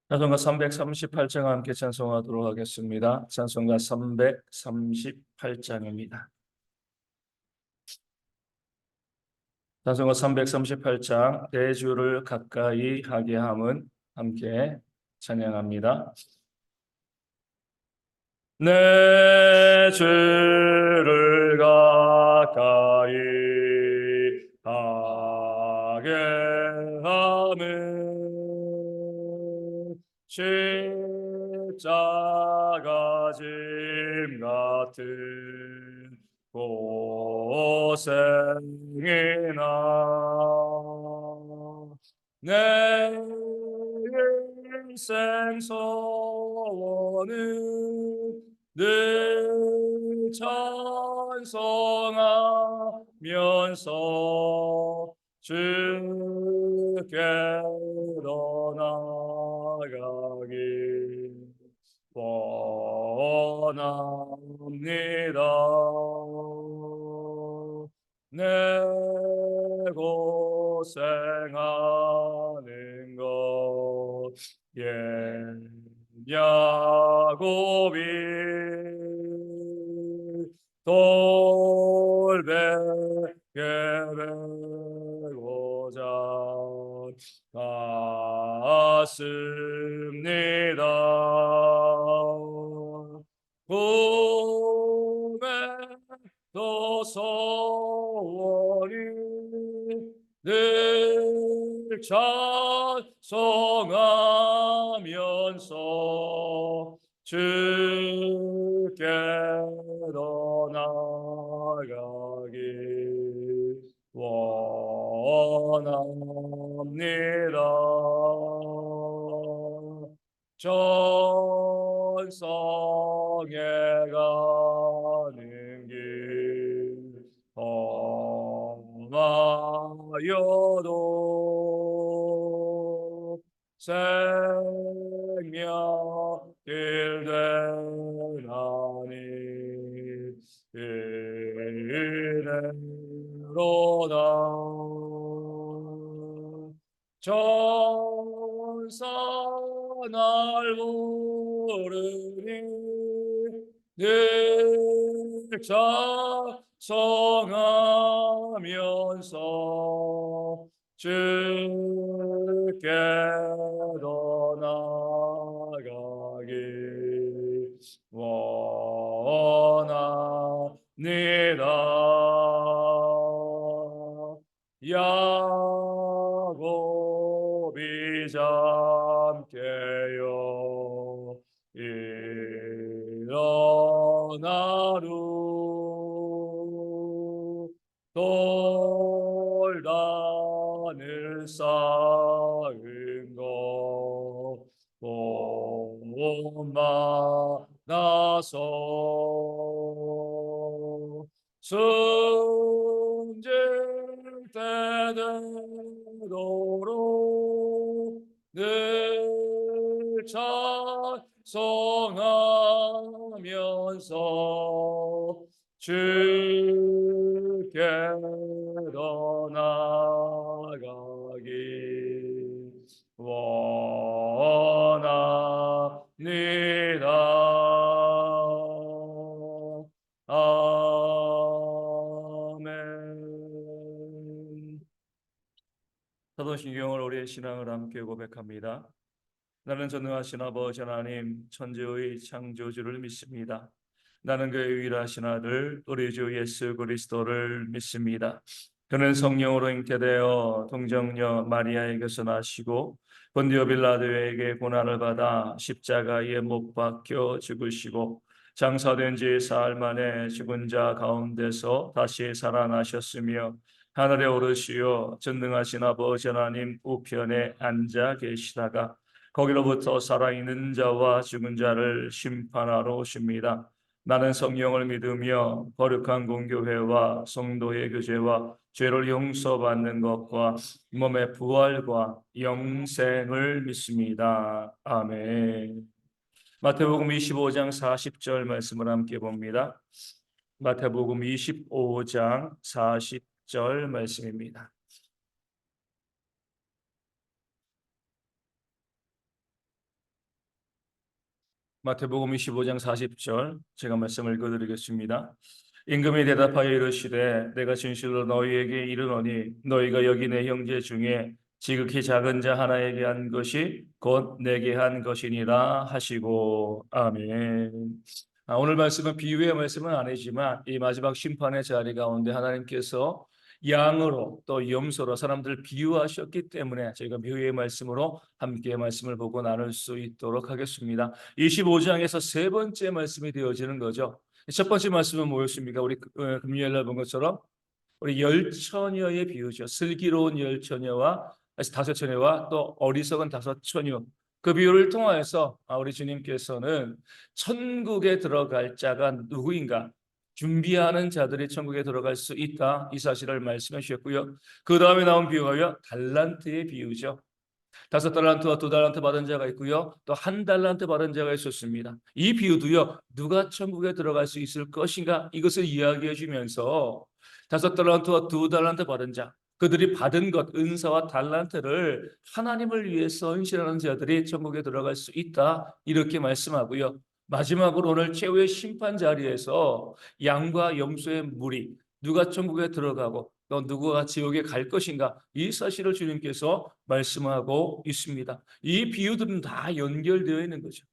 찬송가 338장 함께 찬송하도록 하겠습니다. 찬송가 338장입니다. 찬송가 338장 대주를 가까이 하게 함은 함께 찬양합니다. 내 주를 가까이 하게 함은 십자가 짐 같은 고생이나 내 일생 소원은 늘 찬송하면서 주께로 나가기 원합니다. 내 고생하는 것 야곱이 돌베개 베고자 갔습니다. 꿈에도 소원이 늘 찬송하면서 주께로 나가기 원합니다. 전성에 가는 길 험하여도 생명길 되나니 은혜로다. 천사 날 부르니 늘 찬송하면서 주께로 나가기 원합니다. 야곱이 잠깨요 일어나루 돌단을 쌓은 것 본받아서 순직 되도록 늘 찬송하면서 주께로 나가기 원합니다. 아멘. 사도신경을 우리의 신앙을 함께 고백합니다. 나는 전능하신 아버지 하나님 천지의 창조주를 믿습니다. 나는 그의 유일하신 아들 우리 주 예수 그리스도를 믿습니다. 그는 성령으로 잉태되어 동정녀 마리아에게서 나시고 본디오 빌라도에게 고난을 받아 십자가에 못 박혀 죽으시고 장사된 지 사흘 만에 죽은 자 가운데서 다시 살아나셨으며 하늘에 오르시어 전능하신 아버지 하나님 우편에 앉아 계시다가 거기로부터 살아있는 자와 죽은 자를 심판하러 오십니다. 나는 성령을 믿으며 거룩한 공교회와 성도의 교제와 죄를 용서받는 것과 몸의 부활과 영생을 믿습니다. 아멘. 마태복음 25장 40절 말씀을 함께 봅니다. 마태복음 25장 40절 말씀입니다. 마태복음 25장 40절 제가 말씀을 읽어드리겠습니다. 임금이 대답하여 이르시되 내가 진실로 너희에게 이르노니 너희가 여기 내 형제 중에 지극히 작은 자 하나에게 한 것이 곧 내게 한 것이니라 하시고 아멘. 오늘 말씀은 비유의 말씀은 아니지만 이 마지막 심판의 자리 가운데 하나님께서 양으로 또 염소로 사람들을 비유하셨기 때문에 저희가 비유의 말씀으로 함께 말씀을 보고 나눌 수 있도록 하겠습니다. 25장에서 세 번째 말씀이 되어지는 거죠. 첫 번째 말씀은 뭐였습니까? 우리 금요일 날 본 것처럼 우리 열처녀의 비유죠. 슬기로운 열처녀와 다섯 처녀와 또 어리석은 다섯 처녀. 그 비유를 통하여서 우리 주님께서는 천국에 들어갈 자가 누구인가? 준비하는 자들이 천국에 들어갈 수 있다. 이 사실을 말씀해 주셨고요. 그 다음에 나온 비유가 달란트의 비유죠. 5달란트와 2달란트 받은 자가 있고요. 또 1달란트 받은 자가 있었습니다. 이 비유도요. 누가 천국에 들어갈 수 있을 것인가? 이것을 이야기해 주면서 5달란트와 2달란트 받은 자, 그들이 받은 것, 은사와 달란트를 하나님을 위해서 헌신하는 자들이 천국에 들어갈 수 있다. 이렇게 말씀하고요. 마지막으로 오늘 최후의 심판 자리에서 양과 염소의 무리, 누가 천국에 들어가고 또 누구가 지옥에 갈 것인가, 이 사실을 주님께서 말씀하고 있습니다. 이 비유들은 다 연결되어 있는 거죠.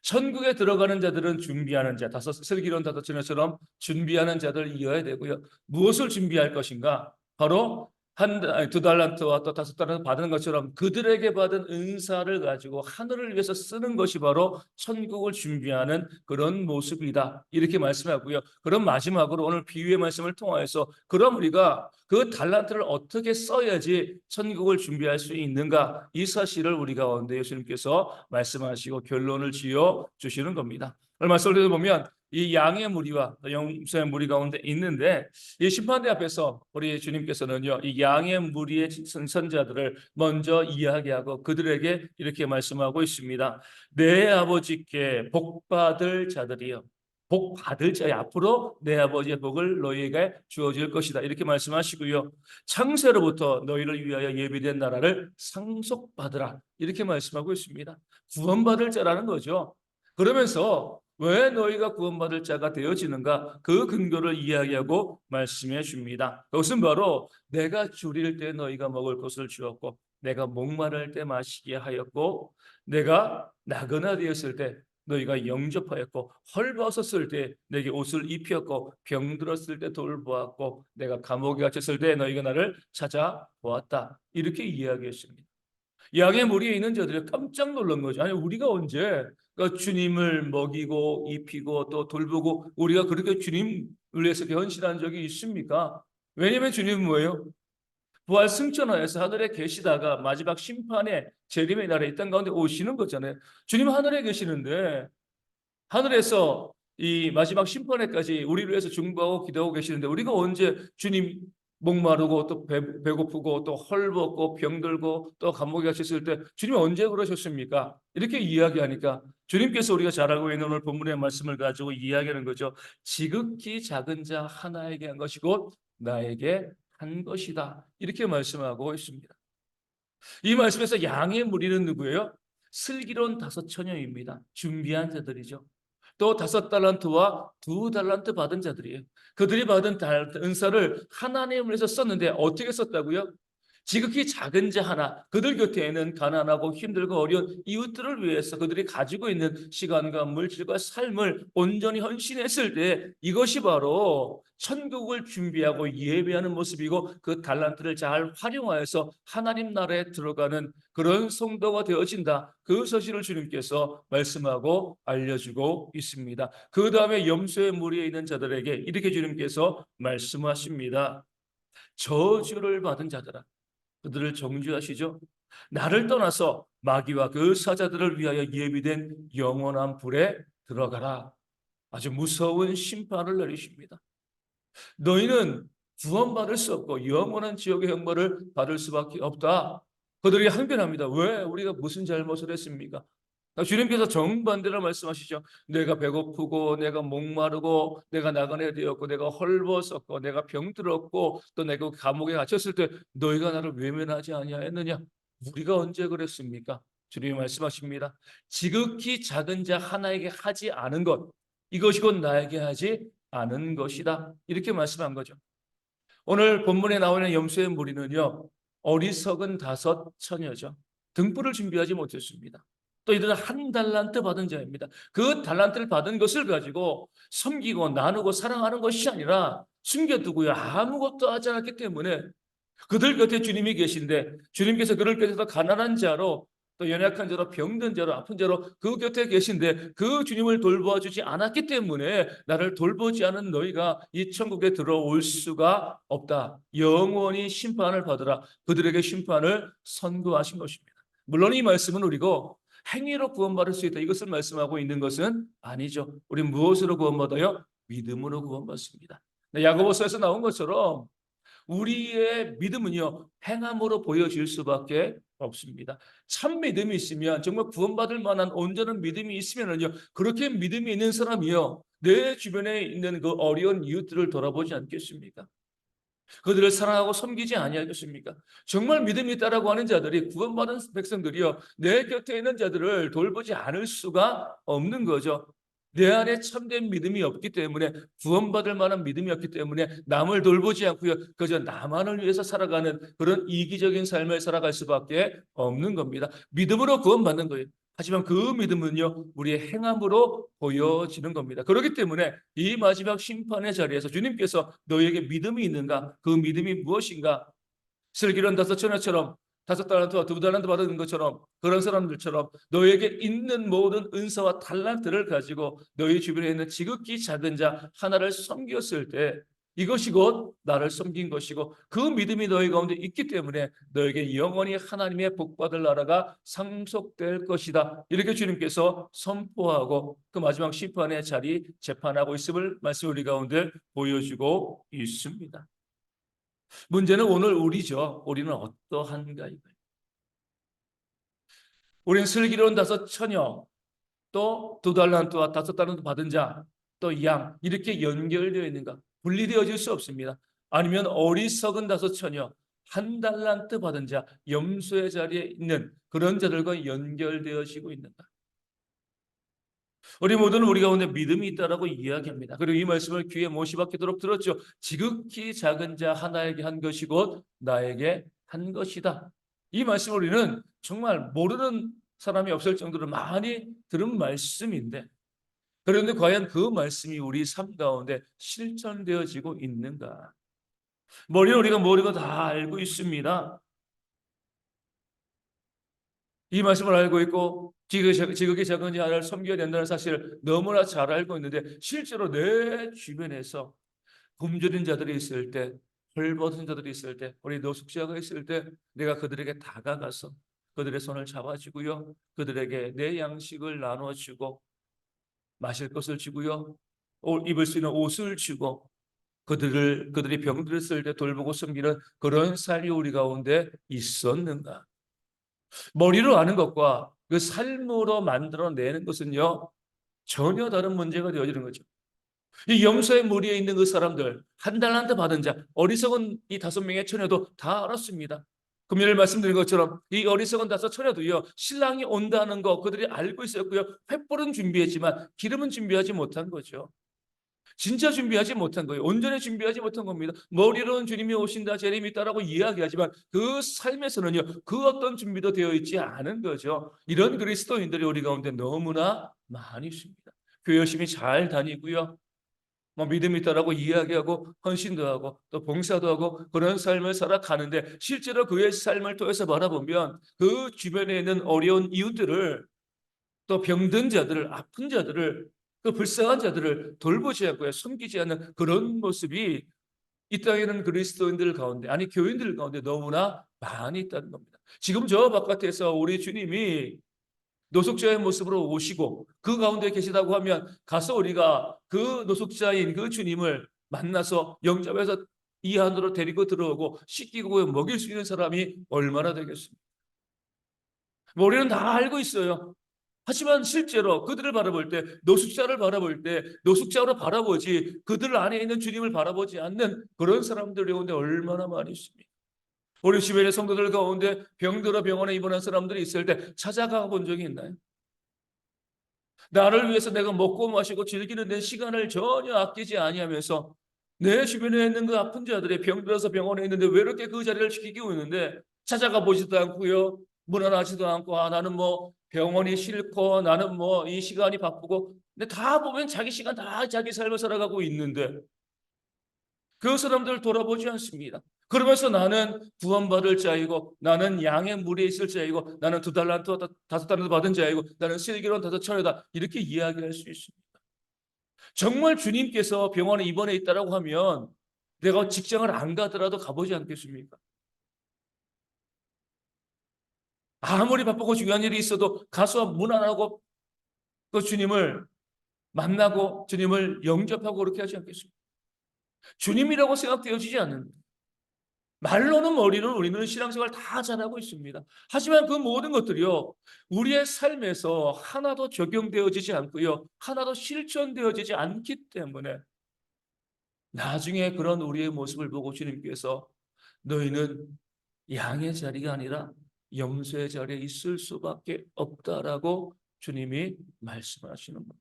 천국에 들어가는 자들은 준비하는 자, 슬기로운 다섯 처녀처럼 준비하는 자들이어야 되고요. 무엇을 준비할 것인가? 바로 2달란트와 또 5달란트 받은 것처럼 그들에게 받은 은사를 가지고 하늘을 위해서 쓰는 것이 바로 천국을 준비하는 그런 모습이다. 이렇게 말씀하고요. 그럼 마지막으로 오늘 비유의 말씀을 통하여서 그럼 우리가 그 달란트를 어떻게 써야지 천국을 준비할 수 있는가? 이 사실을 우리 가운데 예수님께서 말씀하시고 결론을 지어 주시는 겁니다. 오늘 말씀을 보면 이 양의 무리와 염소의 무리 가운데 있는데 이 심판대 앞에서 우리 주님께서는요, 이 양의 무리의 선자들을 먼저 이야기하고 그들에게 이렇게 말씀하고 있습니다. 내 아버지께 복 받을 자들이요, 복 받을 자의 앞으로 내 아버지의 복을 너희에게 주어질 것이다. 이렇게 말씀하시고요. 창세로부터 너희를 위하여 예비된 나라를 상속받으라. 이렇게 말씀하고 있습니다. 구원받을 자라는 거죠. 그러면서 왜 너희가 구원받을 자가 되어지는가? 그 근거를 이야기하고 말씀해 줍니다. 그것은 바로 내가 줄일 때 너희가 먹을 것을 주었고 내가 목마를 때 마시게 하였고 내가 나그나 되었을 때 너희가 영접하였고 헐벗었을 때 내게 옷을 입혔고 병들었을 때 돌보았고 내가 감옥에 갇혔을 때 너희가 나를 찾아보았다. 이렇게 이야기했습니다. 양의 무리에 있는 자들이 깜짝 놀란 거죠. 아니 우리가 언제 주님을 먹이고 입히고 또 돌보고 우리가 그렇게 주님을 위해서 헌신한 적이 있습니까? 왜냐하면 주님은 뭐예요? 부활 승천하여서 하늘에 계시다가 마지막 심판에 재림의 날에 이 땅 가운데 오시는 거잖아요. 주님 하늘에 계시는데 하늘에서 이 마지막 심판에까지 우리를 위해서 중보하고 기도하고 계시는데 우리가 언제 주님 목마르고 또 배고프고 또 헐벗고 병들고 또 감옥에 갇혔을 때 주님 언제 그러셨습니까? 이렇게 이야기하니까 주님께서 우리가 잘 알고 있는 오늘 본문의 말씀을 가지고 이야기하는 거죠. 지극히 작은 자 하나에게 한 것이 곧 나에게 한 것이다. 이렇게 말씀하고 있습니다. 이 말씀에서 양의 무리는 누구예요? 슬기로운 다섯 처녀입니다. 준비한 자들이죠. 또 5달란트와 2달란트 받은 자들이에요. 그들이 받은 은사를 하나님을 위해서 썼는데 어떻게 썼다고요? 지극히 작은 자 하나, 그들 곁에는 가난하고 힘들고 어려운 이웃들을 위해서 그들이 가지고 있는 시간과 물질과 삶을 온전히 헌신했을 때 이것이 바로 천국을 준비하고 예배하는 모습이고 그 달란트를 잘 활용하여서 하나님 나라에 들어가는 그런 성도가 되어진다. 그 사실을 주님께서 말씀하고 알려주고 있습니다. 그 다음에 염소의 무리에 있는 자들에게 이렇게 주님께서 말씀하십니다. 저주를 받은 자들아, 그들을 정죄하시죠. 나를 떠나서 마귀와 그 사자들을 위하여 예비된 영원한 불에 들어가라. 아주 무서운 심판을 내리십니다. 너희는 구원받을 수 없고 영원한 지옥의 형벌을 받을 수밖에 없다. 그들이 항변합니다. 왜? 우리가 무슨 잘못을 했습니까? 주님께서 정반대로 말씀하시죠. 내가 배고프고 내가 목마르고 내가 나그네 되었고 내가 헐벗었고 내가 병들었고 또 내가 감옥에 갇혔을 때 너희가 나를 외면하지 아니하였느냐? 우리가 언제 그랬습니까? 주님이 말씀하십니다. 지극히 작은 자 하나에게 하지 않은 것, 이것이 곧 나에게 하지 않은 것이다. 이렇게 말씀한 거죠. 오늘 본문에 나오는 염소의 무리는요, 어리석은 5처녀죠. 등불을 준비하지 못했습니다. 또 이들은 1달란트 받은 자입니다. 그 달란트를 받은 것을 가지고 섬기고 나누고 사랑하는 것이 아니라 숨겨두고요, 아무것도 하지 않았기 때문에 그들 곁에 주님이 계신데, 주님께서 그들 곁에서 가난한 자로, 또 연약한 자로, 병든 자로, 아픈 자로 그 곁에 계신데 그 주님을 돌보아 주지 않았기 때문에 나를 돌보지 않은 너희가 이 천국에 들어올 수가 없다. 영원히 심판을 받으라. 그들에게 심판을 선고하신 것입니다. 물론 이 말씀은 우리고 행위로 구원받을 수 있다, 이것을 말씀하고 있는 것은 아니죠. 우린 무엇으로 구원받아요? 믿음으로 구원받습니다. 야고보서에서 나온 것처럼 우리의 믿음은요, 행함으로 보여질 수밖에 없습니다. 참 믿음이 있으면, 정말 구원받을 만한 온전한 믿음이 있으면은요, 그렇게 믿음이 있는 사람이요, 내 주변에 있는 그 어려운 이웃들을 돌아보지 않겠습니까? 그들을 사랑하고 섬기지 아니하겠습니까? 정말 믿음이 있다라고 하는 자들이, 구원받은 백성들이요, 내 곁에 있는 자들을 돌보지 않을 수가 없는 거죠. 내 안에 참된 믿음이 없기 때문에, 구원받을 만한 믿음이 없기 때문에 남을 돌보지 않고요, 그저 나만을 위해서 살아가는 그런 이기적인 삶을 살아갈 수밖에 없는 겁니다. 믿음으로 구원받는 거예요. 하지만 그 믿음은요, 우리의 행함으로 보여지는 겁니다. 그렇기 때문에 이 마지막 심판의 자리에서 주님께서 너희에게 믿음이 있는가? 그 믿음이 무엇인가? 슬기로운 5처녀처럼 5달란트와 2달란트 받은 것처럼, 그런 사람들처럼 너희에게 있는 모든 은사와 달란트를 가지고 너희 주변에 있는 지극히 작은 자 하나를 섬겼을 때, 이것이 곧 나를 섬긴 것이고 그 믿음이 너희 가운데 있기 때문에 너에게 영원히 하나님의 복받을 나라가 상속될 것이다. 이렇게 주님께서 선포하고 그 마지막 심판의 자리 재판하고 있음을 말씀 우리 가운데 보여주고 있습니다. 문제는 오늘 우리죠. 우리는 어떠한가 이거예요. 우리는 슬기로운 5처녀, 또 2달란트와 5달란트 받은 자, 또 양, 이렇게 연결되어 있는가? 분리되어질 수 없습니다. 아니면 어리석은 5처녀, 1달란트 받은 자, 염소의 자리에 있는 그런 자들과 연결되어지고 있는가? 우리 모두는 우리 가운데 믿음이 있다라고 이야기합니다. 그리고 이 말씀을 귀에 못이 박히도록 들었죠. 지극히 작은 자 하나에게 한 것이 곧 나에게 한 것이다. 이 말씀을 우리는 정말 모르는 사람이 없을 정도로 많이 들은 말씀인데, 그런데 과연 그 말씀이 우리 삶 가운데 실천되어지고 있는가? 머리는 우리가 모르고 다 알고 있습니다. 이 말씀을 알고 있고 지극히 작은 자를 섬겨야 된다는 사실을 너무나 잘 알고 있는데, 실제로 내 주변에서 굶주린 자들이 있을 때, 헐벗은 자들이 있을 때, 우리 노숙자가 있을 때 내가 그들에게 다가가서 그들의 손을 잡아주고요, 그들에게 내 양식을 나눠주고 마실 것을 주고요, 입을 수 있는 옷을 주고 그들이 병들었을 때 돌보고 섬기는 그런 삶이 우리 가운데 있었는가? 머리로 아는 것과 그 삶으로 만들어내는 것은요, 전혀 다른 문제가 되어지는 거죠. 이 염소의 무리에 있는 그 사람들, 1달란트 받은 자, 어리석은 이 5명의 처녀도 다 알았습니다. 금요일 말씀드린 것처럼 이 어리석은 5처녀도요, 신랑이 온다는 거 그들이 알고 있었고요, 횃불은 준비했지만 기름은 준비하지 못한 거죠. 진짜 준비하지 못한 거예요. 온전히 준비하지 못한 겁니다. 머리로는 주님이 오신다, 재림이 있다라고 이야기하지만 그 삶에서는요, 그 어떤 준비도 되어 있지 않은 거죠. 이런 그리스도인들이 우리 가운데 너무나 많이 있습니다. 교회 열심히 잘 다니고요, 뭐 믿음이 있다라고 이야기하고 헌신도 하고 또 봉사도 하고 그런 삶을 살아가는데, 실제로 그의 삶을 통해서 바라보면 그 주변에 있는 어려운 이웃들을, 또 병든 자들을, 아픈 자들을, 그 불쌍한 자들을 돌보지 않고 섬기지 않는 그런 모습이 이 땅에 있는 그리스도인들 가운데, 아니 교인들 가운데 너무나 많이 있다는 겁니다. 지금 저 바깥에서 우리 주님이 노숙자의 모습으로 오시고 그 가운데 계시다고 하면, 가서 우리가 그 노숙자인 그 주님을 만나서 영접해서 이 안으로 데리고 들어오고 씻기고 먹일 수 있는 사람이 얼마나 되겠습니까? 우리는 다 알고 있어요. 하지만 실제로 그들을 바라볼 때, 노숙자를 바라볼 때 노숙자로 바라보지 그들 안에 있는 주님을 바라보지 않는 그런 사람들이 가운데 얼마나 많이 있습니까? 우리 주변의 성도들 가운데 병들어 병원에 입원한 사람들이 있을 때 찾아가 본 적이 있나요? 나를 위해서 내가 먹고 마시고 즐기는 내 시간을 전혀 아끼지 아니하면서 내 주변에 있는 그 아픈 자들이 병들어서 병원에 있는데 왜 이렇게 그 자리를 지키고 있는데 찾아가 보지도 않고요. 문안하지도 않고, 나는 뭐 병원이 싫고, 나는 뭐 이 시간이 바쁘고, 근데 다 보면 자기 시간 다 자기 삶을 살아가고 있는데 그 사람들을 돌아보지 않습니다. 그러면서 나는 구원받을 자이고, 나는 양의 무리에 있을 자이고, 나는 2달란트 5달란트 받은 자이고, 나는 슬기로운 5처녀다, 이렇게 이야기할 수 있습니다. 정말 주님께서 병원에 입원해 있다라고 하면 내가 직장을 안 가더라도 가보지 않겠습니까? 아무리 바쁘고 중요한 일이 있어도 가서 문안하고 그 주님을 만나고 주님을 영접하고 그렇게 하지 않겠습니까? 주님이라고 생각되어지지 않는, 말로는 머리는 우리는 신앙생활 다 잘하고 있습니다. 하지만 그 모든 것들이요, 우리의 삶에서 하나도 적용되어지지 않고요, 하나도 실천되어지지 않기 때문에 나중에 그런 우리의 모습을 보고 주님께서 너희는 양의 자리가 아니라 염소의 자리에 있을 수밖에 없다라고 주님이 말씀하시는 겁니다.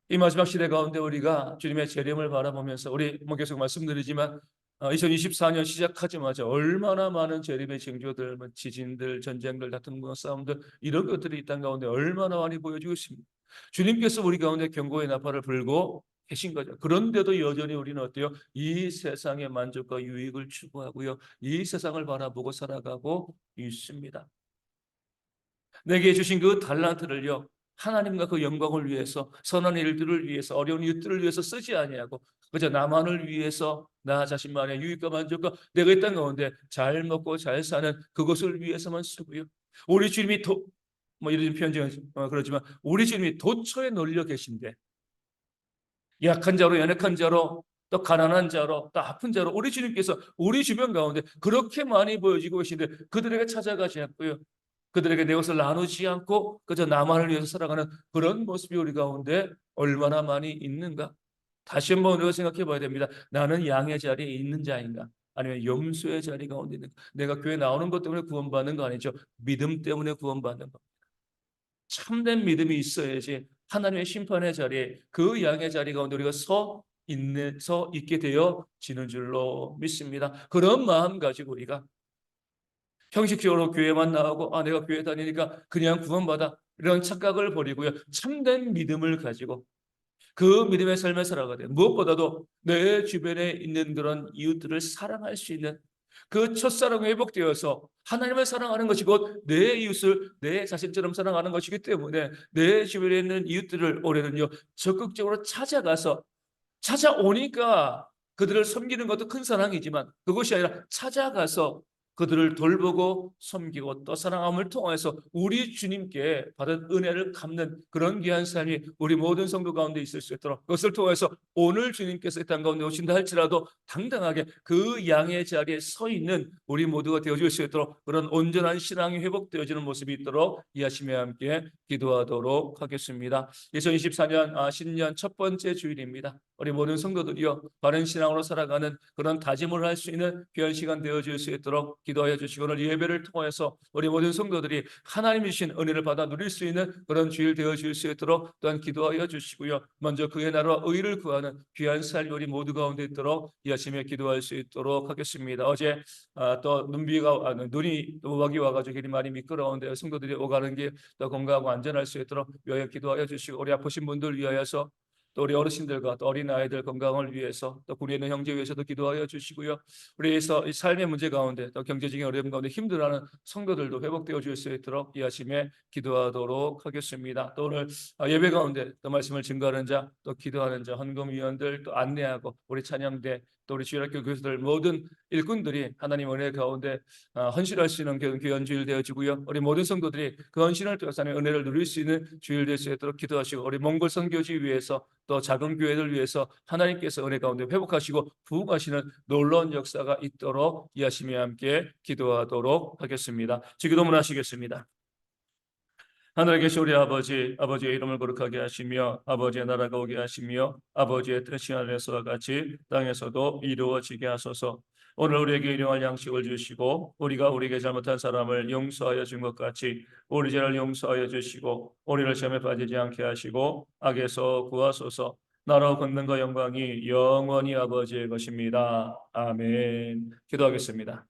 이 마지막 시대 가운데 우리가 주님의 재림을 바라보면서, 우리 뭐 계속 말씀드리지만 2024년 시작하자마자 얼마나 많은 재림의 징조들, 뭐 지진들, 전쟁들, 다툼, 싸움들, 이런 것들이 이 땅 가운데 얼마나 많이 보여지고 있습니다. 주님께서 우리 가운데 경고의 나팔을 불고 계신 거죠. 그런데도 여전히 우리는 어때요? 이 세상의 만족과 유익을 추구하고요, 이 세상을 바라보고 살아가고 있습니다. 내게 주신 그 달란트를요, 하나님과 그 영광을 위해서, 선한 일들을 위해서, 어려운 이웃들을 위해서 쓰지 아니하고 그저 나만을 위해서, 나 자신만의 유익과 만족과 내가 이 땅 가운데 잘 먹고 잘 사는 그것을 위해서만 쓰고요. 우리 주님이 뭐 이런 표현은 그렇지만 우리 주님이 도처에 널려 계신데, 약한 자로, 연약한 자로, 또 가난한 자로, 또 아픈 자로 우리 주님께서 우리 주변 가운데 그렇게 많이 보여지고 계신데 그들에게 찾아가지 않고요, 그들에게 내 것을 나누지 않고 그저 나만을 위해서 살아가는 그런 모습이 우리 가운데 얼마나 많이 있는가? 다시 한번 우리가 생각해 봐야 됩니다. 나는 양의 자리에 있는 자인가? 아니면 염소의 자리 가운데 있는가? 내가 교회 나오는 것 때문에 구원받는 거 아니죠. 믿음 때문에 구원받는 거. 참된 믿음이 있어야지 하나님의 심판의 자리에, 그 양의 자리 가운데 우리가 서 있게 되어지는 줄로 믿습니다. 그런 마음 가지고 우리가 형식적으로 교회만 나오고, 내가 교회 다니니까 그냥 구원받아, 이런 착각을 버리고요, 참된 믿음을 가지고 그 믿음의 삶을 살아가야 돼요. 무엇보다도 내 주변에 있는 그런 이웃들을 사랑할 수 있는 그 첫사랑이 회복되어서 하나님을 사랑하는 것이 곧 내 이웃을 내 자신처럼 사랑하는 것이기 때문에 내 주변에 있는 이웃들을 올해는요, 적극적으로 찾아오니까 그들을 섬기는 것도 큰 사랑이지만, 그것이 아니라 찾아가서 그들을 돌보고 섬기고 또 사랑함을 통해서 우리 주님께 받은 은혜를 갚는 그런 귀한 삶이 우리 모든 성도 가운데 있을 수 있도록, 그것을 통해서 오늘 주님께서 이 땅 가운데 오신다 할지라도 당당하게 그 양의 자리에 서 있는 우리 모두가 되어줄 수 있도록, 그런 온전한 신앙이 회복되어지는 모습이 있도록 이하심에 함께 기도하도록 하겠습니다. 2024년 신년 첫 번째 주일입니다. 우리 모든 성도들이요, 바른 신앙으로 살아가는 그런 다짐을 할 수 있는 귀한 시간 되어줄 수 있도록 기도하여 주시고, 오늘 예배를 통해서 우리 모든 성도들이 하나님 주신 은혜를 받아 누릴 수 있는 그런 주일 되어줄 수 있도록 또한 기도하여 주시고요, 먼저 그의 나라와 의를 구하는 귀한 삶이 우리 모두 가운데 있도록 이 아침에 기도할 수 있도록 하겠습니다. 어제 또 눈이 우박이 와가지고 길이 많이 미끄러운데 성도들이 오가는 길 또 건강하고 안전할 수 있도록 위하여 기도하여 주시고, 우리 아프신 분들 위하여서, 또 우리 어르신들과 또 어린 아이들 건강을 위해서, 또 군에 있는 형제 위해서도 기도하여 주시고요. 우리에서 이 삶의 문제 가운데 또 경제적인 어려움 가운데 힘들어하는 성도들도 회복되어 줄 수 있도록 이 아침에 기도하도록 하겠습니다. 또 오늘 예배 가운데 또 말씀을 증거하는 자, 또 기도하는 자, 헌금위원들, 또 안내하고 우리 찬양대, 또 우리 주일학교 교사들, 모든 일꾼들이 하나님 은혜 가운데 헌신할 수 있는 귀한 주일 되어지고요. 우리 모든 성도들이 그 헌신을 통해서 하나님의 은혜를 누릴 수 있는 주일 될 수 있도록 기도하시고, 우리 몽골 선교지 위해서, 또 작은 교회들 위해서 하나님께서 은혜 가운데 회복하시고 부흥하시는 놀라운 역사가 있도록 이하심에 함께 기도하도록 하겠습니다. 기도문 하시겠습니다. 하늘에 계신 우리 아버지, 아버지의 이름을 거룩하게 하시며 아버지의 나라가 오게 하시며 아버지의 뜻이 하늘에서와 같이 땅에서도 이루어지게 하소서. 오늘 우리에게 일용할 양식을 주시고 우리가 우리에게 잘못한 사람을 용서하여 준 것 같이 우리 죄를 용서하여 주시고 우리를 시험에 빠지지 않게 하시고 악에서 구하소서. 나라 권능과 영광이 영원히 아버지의 것입니다. 아멘. 기도하겠습니다.